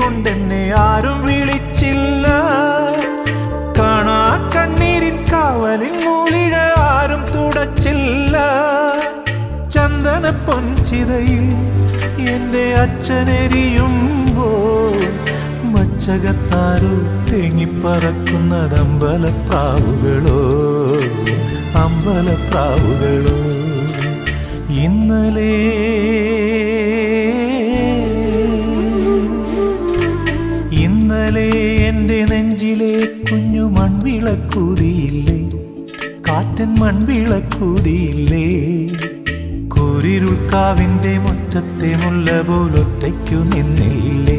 കൊണ്ടെന്നെ ആരും വിളിച്ചില്ല. കാണാ കണ്ണീരിൻ കാവലിൻ നൂലിഴ ആരും തുടച്ചില്ല. ചന്ദന പൊൻചിതയിൽ എൻ്റെ അച്ഛനെരിയുമ്പോൾ മച്ചകത്താരോ തേങ്ങിപ്പറക്കുന്നത് അമ്പലപ്രാവുകളോ, അമ്പലപ്രാവുകളോ. ഇന്നലെ എൻ്റെ നെഞ്ചിലെ കുഞ്ഞു മൺവിളക്കൂതിയില്ലേ, കാറ്റൻ മൺവിളക്കൂതിയില്ലേ. കൂരിരുൾക്കാവിൻ്റെ മുറ്റത്തെ മുല്ല പോലൊറ്റയ്ക്കു നിന്നില്ലേ.